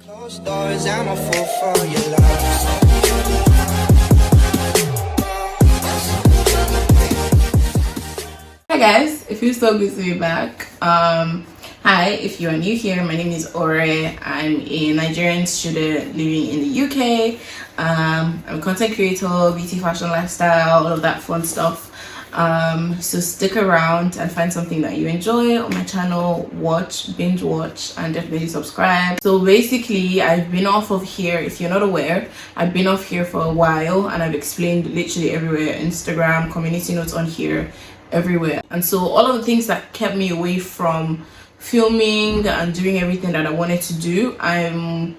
Closed doors, I'm a fool for your love. Hi guys, it feels so good to be back. Hi, if you are new here, my name is Ore. I'm a Nigerian student living in the UK. I'm a content creator, beauty, fashion, lifestyle, all of that fun stuff. So stick around and find something that you enjoy on my channel, watch, binge watch, and definitely subscribe. So basically, I've been off of here. If you're not aware, I've been off here for a while and I've explained literally everywhere: Instagram, community notes on here, everywhere. And so all of the things that kept me away from filming and doing everything that I wanted to do, I'm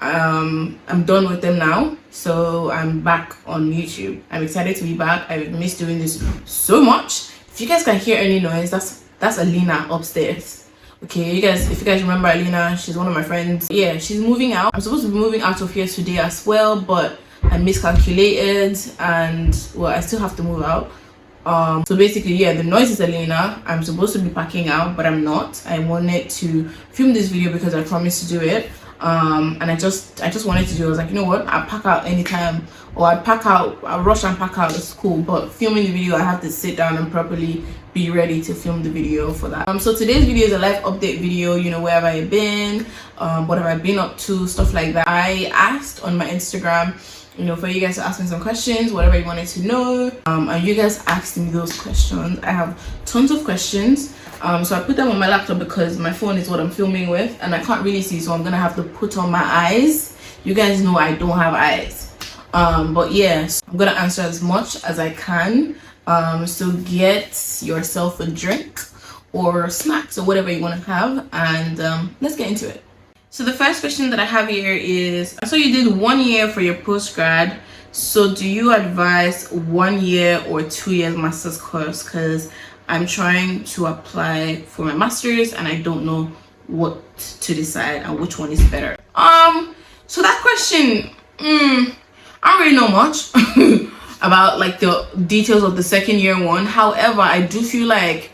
done with them now. So I'm back on YouTube. I'm excited to be back. I've missed doing this so much. If you guys can hear any noise, that's Alina upstairs. Okay, if you guys remember Alina, she's one of my friends. Yeah, she's moving out. I'm supposed to be moving out of here today as well, but I miscalculated and well, I still have to move out. So basically, yeah, the noise is Alina. I'm supposed to be packing out, but I'm not. I wanted to film this video because I promised to do it. And I just wanted to do it. I was like, you know what, I'll pack out anytime, or I'll rush and pack out. It's cool, but filming the video, I have to sit down and properly be ready to film the video for that. So today's video is a life update video. You know, where have I been, what have I been up to, stuff like that. I asked on my Instagram, you know, for you guys to ask me some questions, whatever you wanted to know, and you guys asked me those questions. I have tons of questions. So I put them on my laptop because my phone is what I'm filming with and I can't really see, so I'm gonna have to put on my eyes. You guys know I don't have eyes. But yes, I'm gonna answer as much as I can. So get yourself a drink or snacks or whatever you want to have, and let's get into it. So the first question that I have here is, so you did 1 year for your postgrad, so do you advise 1 year or 2 years master's course? Because I'm trying to apply for my master's and I don't know what to decide and which one is better. So that question, I don't really know much about like the details of the second year one. However, I do feel like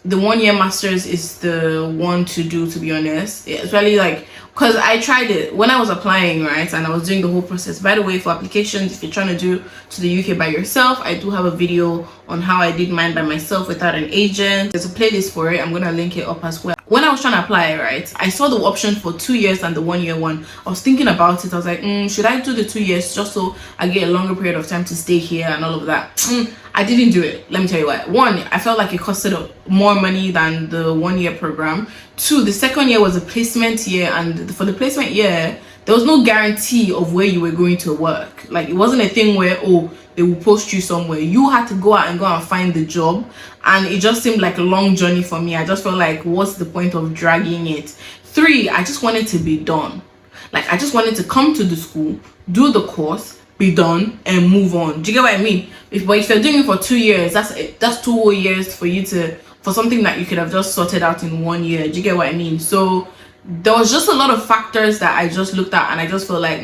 the 1 year master's is the one to do, to be honest. It's really like, because I tried it when I was applying, right, and I was doing the whole process. By the way, for applications, if you're trying to do to the UK by yourself, I do have a video on how I did mine by myself without an agent. There's a playlist for it. I'm gonna link it up as well. When I was trying to apply, right, I saw the option for 2 years and the 1 year one. I was thinking about it. I was like, should I do the 2 years just so I get a longer period of time to stay here and all of that? I didn't do it. Let me tell you why. One, I felt like it costed more money than the 1 year program. Two, the second year was a placement year, and for the placement year, there was no guarantee of where you were going to work. Like, it wasn't a thing where, oh, they will post you somewhere. You had to go out and find the job, and it just seemed like a long journey for me. I just felt like, what's the point of dragging it? Three, I just wanted to be done. Like, I just wanted to come to the school, do the course, be done, and move on. Do you get what I mean? But if you're doing it for 2 years, that's 2 whole years for something that you could have just sorted out in 1 year. Do you get what I mean? So there was just a lot of factors that I just looked at and I just felt like,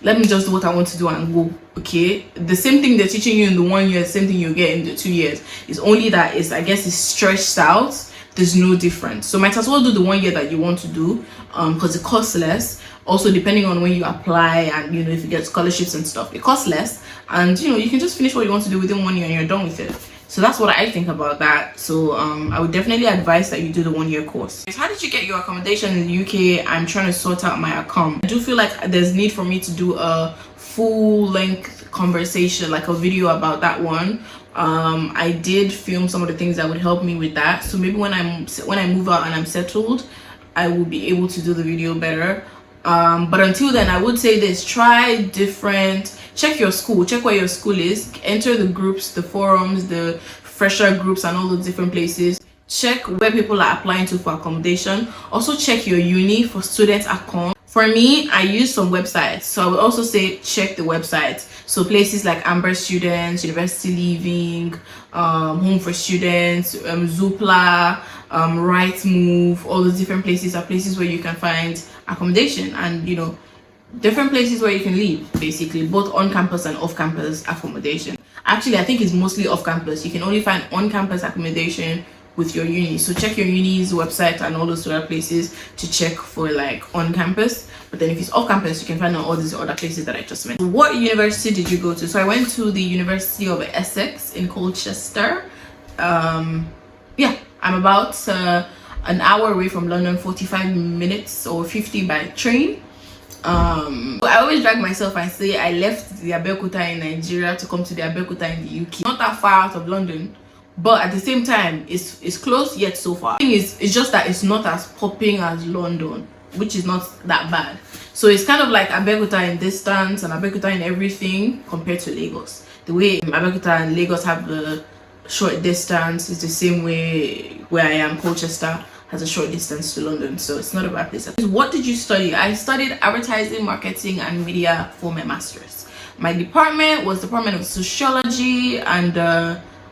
let me just do what I want to do and go. Okay, the same thing they're teaching you in the 1 year, same thing you get in the 2 years. It's only that I guess it's stretched out. There's no difference. So might as well do the 1 year that you want to do, because it costs less. Also, depending on when you apply and, you know, if you get scholarships and stuff, it costs less, and you know, you can just finish what you want to do within 1 year and you're done with it. So that's what I think about that. So I would definitely advise that you do the 1 year course. How did you get your accommodation in the UK? I'm trying to sort out my account. I do feel like there's need for me to do a full-length conversation, like a video about that one. I did film some of the things that would help me with that, so maybe when I move out and I'm settled, I will be able to do the video better. But until then, I would say this: try different, check your school, check where your school is, enter the groups, the forums, the fresher groups, and all those different places. Check where people are applying to for accommodation. Also check your uni for student account. For me, I use some websites, so I would also say check the websites. So places like Amber Students, University Living, Home for Students, Zoopla, Rightmove, all those different places are places where you can find accommodation, and you know, different places where you can live, basically, both on campus and off campus accommodation. Actually, I think it's mostly off campus. You can only find on campus accommodation with your uni. So check your uni's website and all those other places to check for like on campus. But then if it's off campus, you can find out all these other places that I just mentioned. What university did you go to? So I went to the University of Essex in Colchester. Yeah, I'm about an hour away from London, 45 minutes or 50 by train. I always drag myself and say I left the 𝐒𝐈𝐊𝐄𝐑𝐈𝐁𝐿𝐿 in Nigeria to come to the 𝐒𝐈𝐿𝐄𝐑𝐈𝐁 in the UK. Not that far out of London, but at the same time it's close yet so far. The thing is, it's just that it's not as popping as London, which is not that bad. So it's kind of like 𝐒𝐈𝐿𝐄𝐑𝐈𝐁 in distance and 𝐒𝐈𝐿𝐄𝐑𝐈𝐁 in everything compared to Lagos. The way 𝐒𝐈𝐿𝐄𝐑𝐈𝐁 and Lagos have the short distance is the same way where I am. Colchester has a short distance to London, so it's not a bad place. What did you study? I studied advertising, marketing, and media for my master's. My department was Department of Sociology, and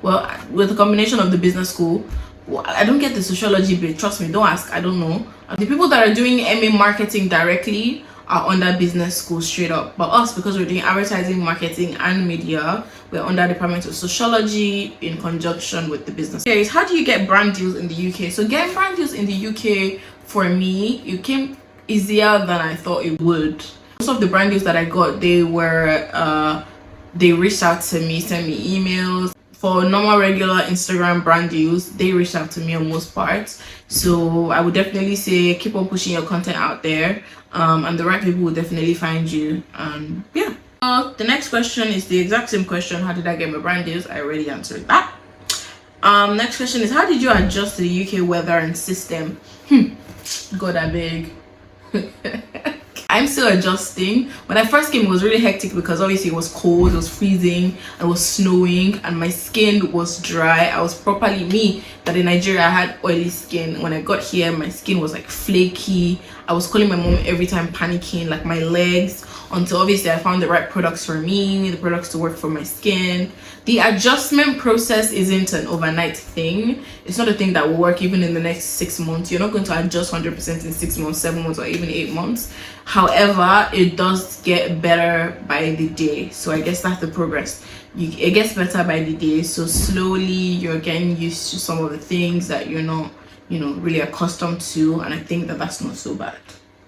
well, with a combination of the business school. Well, I don't get the sociology bit, trust me, don't ask, I don't know. The people that are doing MA marketing directly are under business school straight up, but us, because we're doing advertising, marketing, and media, we're under Department of Sociology in conjunction with the business. Okay, how do you get brand deals in the UK? So getting brand deals in the UK, for me, it came easier than I thought it would. Most of the brand deals that I got, they reached out to me, sent me emails. For normal regular Instagram brand deals, they reached out to me on most parts. So I would definitely say keep on pushing your content out there, and the right people will definitely find you. Yeah. The next question is the exact same question. How did I get my brand deals? I already answered that. Next question is, how did you adjust to the UK weather and system? God, I beg. I'm still adjusting. When I first came, it was really hectic because obviously it was cold, it was freezing, it was snowing, and my skin was dry. I was properly me that in Nigeria I had oily skin. When I got here, my skin was like flaky. I was calling my mom every time, panicking, like my legs, until obviously I found the right products for me, the products to work for my skin. The adjustment process isn't an overnight thing. It's not a thing that will work even in the next 6 months. You're not going to adjust 100% in 6 months, 7 months, or even 8 months. However, it does get better by the day. So I guess that's the progress. It gets better by the day. So slowly you're getting used to some of the things that you're not, really accustomed to. And I think that that's not so bad.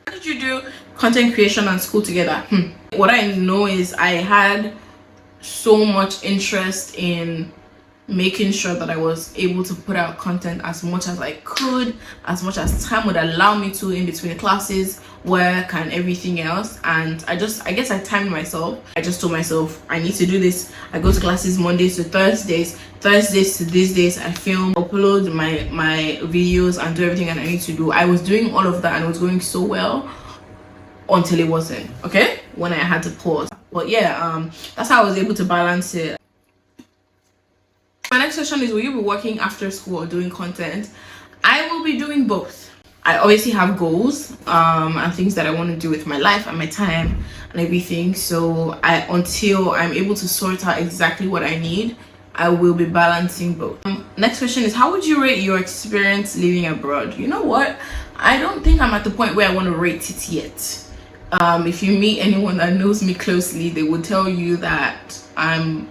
How did you do content creation and school together? What I know is I had so much interest in making sure that I was able to put out content as much as I could, as much as time would allow me to, in between classes, work, and everything else. And I guess I timed myself. I just told myself I need to do this. I go to classes Mondays to Thursdays to these days I film, upload my videos, and do everything that I need to do. I was doing all of that and it was going so well until it wasn't, okay, when I had to pause. But yeah, that's how I was able to balance it. My next question is, will you be working after school or doing content? I will be doing both. I obviously have goals and things that I want to do with my life and my time and everything. So until I'm able to sort out exactly what I need, I will be balancing both. Next question is, how would you rate your experience living abroad? You know what? I don't think I'm at the point where I want to rate it yet. If you meet anyone that knows me closely, they would tell you that I'm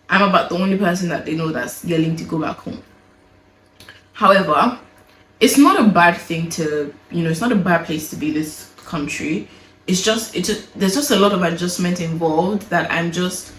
about the only person that they know that's yelling to go back home. However, it's not a bad thing to, it's not a bad place to be, this country. There's just a lot of adjustment involved that I just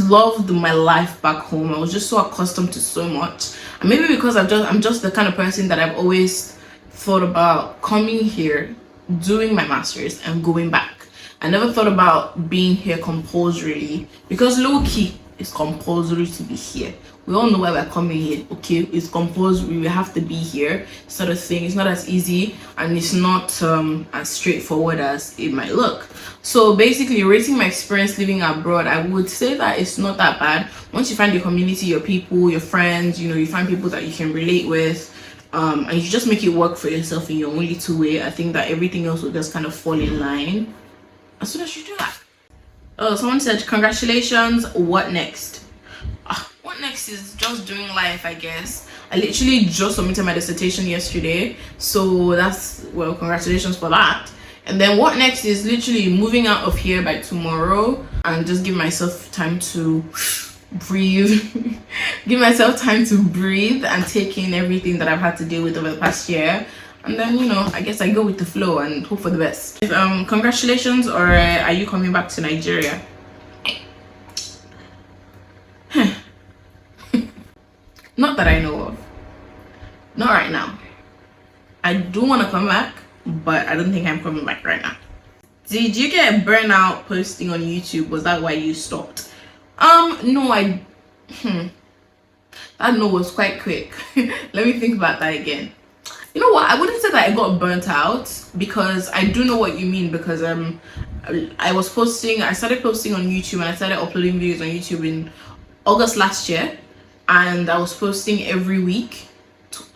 loved my life back home. I was just so accustomed to so much. And maybe because I'm just the kind of person that I've always thought about coming here, doing my master's, and going back. I never thought about being here compulsorily, because low-key it's compulsory to be here. We all know why we're coming here, okay? It's compulsory, we have to be here, sort of thing. It's not as easy, and it's not as straightforward as it might look. So basically, rating my experience living abroad, I would say that it's not that bad. Once you find your community, your people, your friends, you find people that you can relate with, and you just make it work for yourself in your own little way, I think that everything else will just kind of fall in line as soon as you do that. Oh, someone said, congratulations, what next? What next is just doing life, I guess. I literally just submitted my dissertation yesterday, so that's, well, congratulations for that. And then what next is literally moving out of here by tomorrow and just give myself time to breathe, give myself time to breathe and take in everything that I've had to deal with over the past year. And then, you know, I guess I go with the flow and hope for the best. Congratulations, or are you coming back to Nigeria? Not that I know of. Not right now. I do want to come back, but I don't think I'm coming back right now. Did you get a burnout posting on YouTube? Was that why you stopped? No, that no was quite quick. Let me think about that again. You know what, I wouldn't say that I got burnt out, because I do know what you mean, because I started posting on YouTube, and I started uploading videos on YouTube in August last year, and I was posting every week,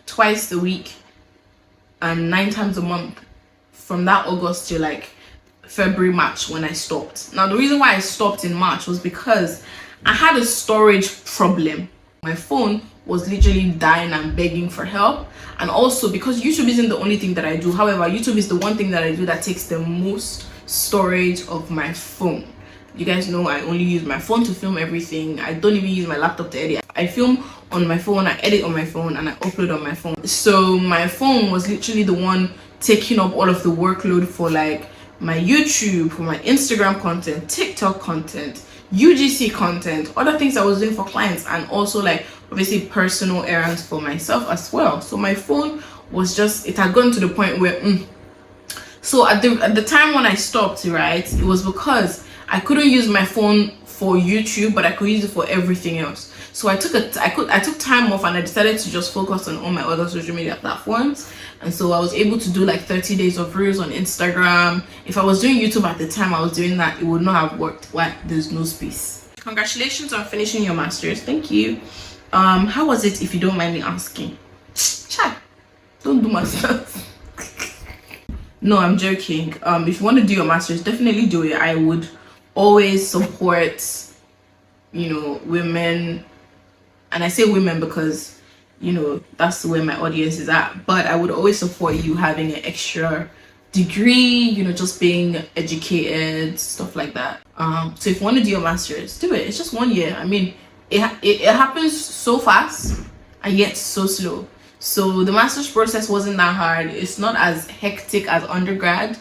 twice a week, and 9 times a month from that August to like February, March, when I stopped. Now the reason why I stopped in March was because I had a storage problem. My phone was literally dying and begging for help, and also because YouTube isn't the only thing that I do. However, YouTube is the one thing that I do that takes the most storage of my phone. You guys know I only use my phone to film everything. I don't even use my laptop to edit. I film on my phone, I edit on my phone, and I upload on my phone. So my phone was literally the one taking up all of the workload for like my YouTube, for my Instagram content, TikTok content, UGC content, other things I was doing for clients, and also like obviously personal errands for myself as well. So my phone was just, it had gotten to the point where so at the time when I stopped, right, it was because I couldn't use my phone for YouTube, but I could use it for everything else. So I took time off, and I decided to just focus on all my other social media platforms. And so I was able to do like 30 days of reels on Instagram. If I was doing YouTube at the time I was doing that, it would not have worked. Why? There's no space. Congratulations on finishing your master's. Thank you. How was it, if you don't mind me asking? Chat, don't do masters. No, I'm joking. If you want to do your master's, definitely do it. I would always support, you know, women, and I say women because, you know, that's where my audience is at, but I would always support you having an extra degree, you know, just being educated, stuff like that. So if you want to do your master's, do it. It's just 1 year. I mean, it happens so fast and yet so slow. So the master's process wasn't that hard. It's not as hectic as undergrad.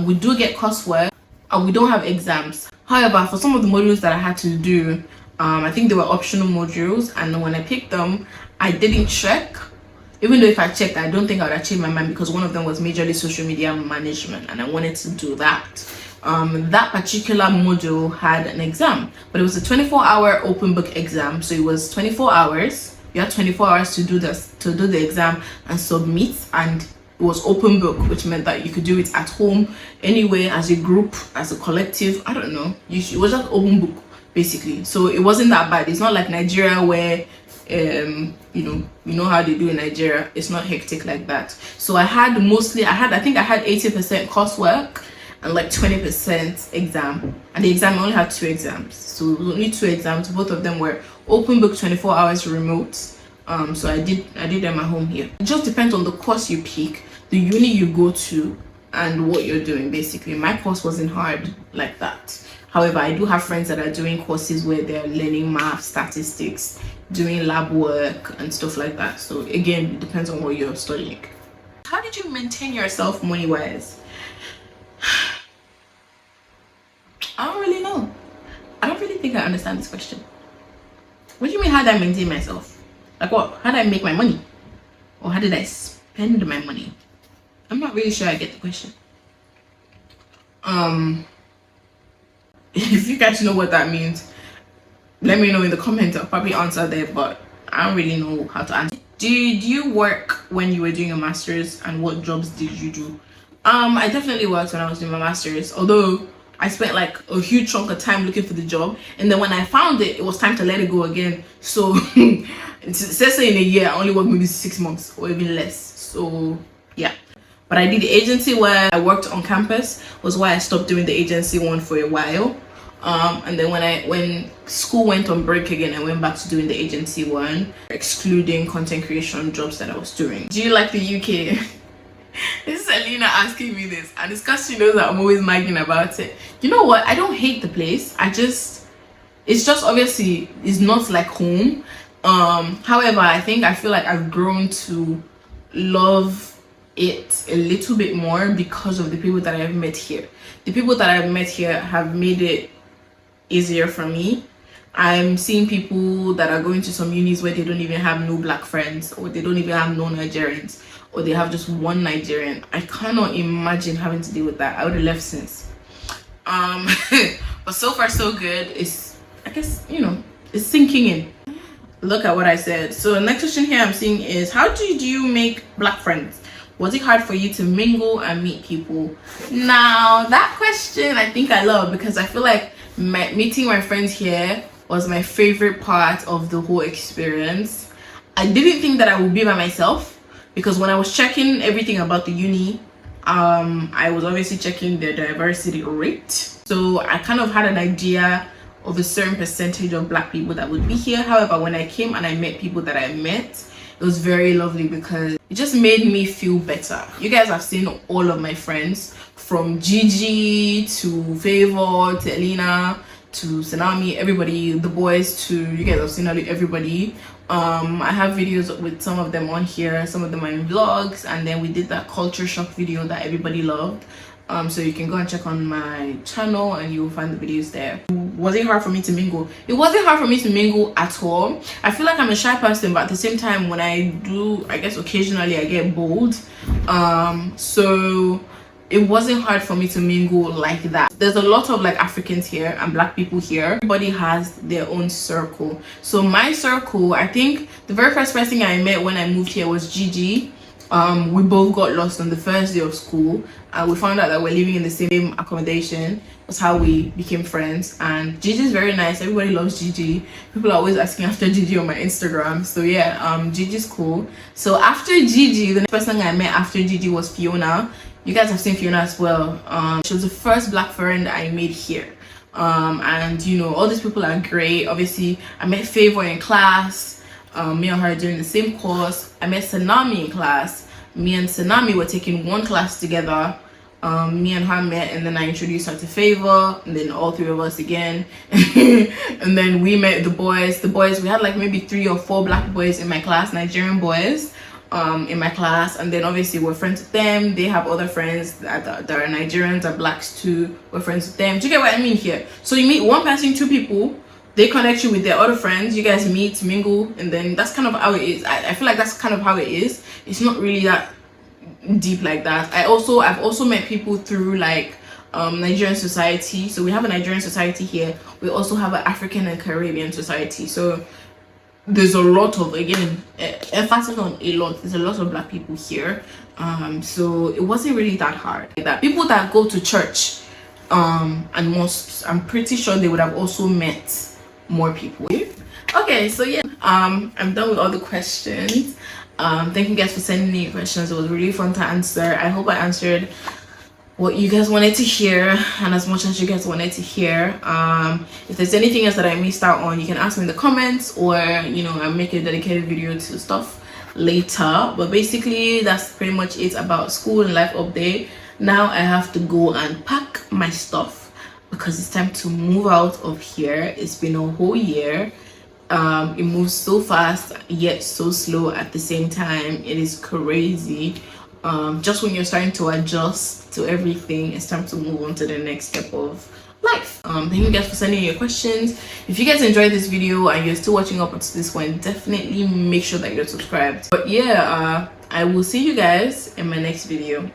We do get coursework, and we don't have exams. However, for some of the modules that I had to do, I think they were optional modules, and when I picked them, I didn't check. Even though if I checked, I don't think I would have changed my mind, because one of them was majorly social media management, and I wanted to do that. That particular module had an exam, but it was a 24-hour open book exam. So it was 24 hours. You had 24 hours to do the exam and submit, and it was open book, which meant that you could do it at home, anywhere, as a group, as a collective. I don't know. It was just open book basically. So it wasn't that bad. It's not like Nigeria where you know how they do in Nigeria. It's not hectic like that. So I think I had 80% coursework and like 20% exam, and the exam, I only had 2 exams. So only 2 exams. Both of them were open book, 24 hours remote. So I did them at home here. It just depends on the course you pick, the uni you go to, and what you're doing. Basically, my course wasn't hard like that. However, I do have friends that are doing courses where they're learning math, statistics, doing lab work and stuff like that. So again, it depends on what you're studying. How did you maintain yourself money-wise? I don't really know. I don't really think I understand this question. What do you mean, how did I maintain myself? Like what? How did I make my money? Or how did I spend my money? I'm not really sure I get the question. If you guys know what that means, let me know in the comments. I'll probably answer there, but I don't really know how to answer. Did you work when you were doing your master's, and what jobs did you do? I definitely worked when I was doing my master's, although I spent like a huge chunk of time looking for the job, and then when I found it, it was time to let it go again. So say in a year I only worked maybe 6 months or even less. So yeah, but I did the agency where I worked on campus, was why I stopped doing the agency one for a while. And then when school went on break again, I went back to doing the agency one, excluding content creation jobs that I was doing. Do you like the UK? This is Alina asking me this, and it's because she knows that I'm always nagging about it. You know what? I don't hate the place. it's just obviously it's not like home. However, I feel like I've grown to love it a little bit more because of the people that I've met here. The people that I've met here have made it easier for me. I'm seeing people that are going to some unis where they don't even have no black friends, or they don't even have no Nigerians, or they have just one Nigerian. I cannot imagine having to deal with that. I would have left since. But so far so good. It's, I guess, you know, it's sinking in. Look at what I said. So the next question here I'm seeing is, how did you make black friends? Was it hard for you to mingle and meet people? Now that question I think I love, because I feel like meeting my friends here was my favorite part of the whole experience. I didn't think that I would be by myself, because when I was checking everything about the uni, I was obviously checking the diversity rate, so I kind of had an idea of a certain percentage of black people that would be here. However, when I came and I met people that I met, it was very lovely because it just made me feel better. You guys have seen all of my friends, from Gigi to Favor to Elena to Tsunami, everybody, the boys, to you guys have seen everybody. I have videos with some of them on here, some of them are in vlogs, and then we did that culture shock video that everybody loved. So you can go and check on my channel and you'll find the videos there. Was it hard for me to mingle? It wasn't hard for me to mingle at all. I feel like I'm a shy person, but at the same time, when I do, I guess occasionally I get bold. So it wasn't hard for me to mingle like that. There's a lot of like Africans here and black people here. Everybody has their own circle. So my circle, I think the very first person I met when I moved here was Gigi. We both got lost on the first day of school, and we found out that we're living in the same accommodation. That's how we became friends. And Gigi's very nice. Everybody loves Gigi. People are always asking after Gigi on my Instagram. So yeah, Gigi's cool. So after Gigi, the next person I met after Gigi was Fiona. You guys have seen Fiona as well. She was the first black friend I made here. And you know, all these people are great. Obviously, I met Favor in class. Me and her doing the same course. I met Tsunami in class. Me and Tsunami were taking one class together. Me and her met, and then I introduced her to Favor, and then all three of us again. And then we met the boys. We had like maybe 3 or 4 black boys in my class, Nigerian boys in my class, and then obviously we're friends with them. They have other friends that are Nigerians, are blacks too. We're friends with them. Do you get what I mean here? So you meet one person, 2 people, they connect you with their other friends, you guys meet, mingle, and then that's kind of how it is. I feel like that's kind of how it is. It's not really that deep like that. I've also met people through like Nigerian society. So we have a Nigerian society here. We also have an African and Caribbean society. So there's a lot of, again, emphasis on a lot. There's a lot of black people here. So it wasn't really that hard. That people that go to church and mosques, I'm pretty sure they would have also met more people. Okay, so yeah, I'm done with all the questions. Thank you guys for sending me your questions. It was really fun to answer. I hope I answered what you guys wanted to hear, and as much as you guys wanted to hear. If there's anything else that I missed out on, you can ask me in the comments, or you know, I'll make a dedicated video to stuff later. But basically that's pretty much it about school and life update. Now I have to go and pack my stuff because it's time to move out of here. It's been a whole year. It moves so fast yet so slow at the same time. It is crazy. Just when you're starting to adjust to everything, it's time to move on to the next step of life. Thank you guys for sending your questions. If you guys enjoyed this video and you're still watching up until this point, definitely make sure that you're subscribed. But yeah, I will see you guys in my next video.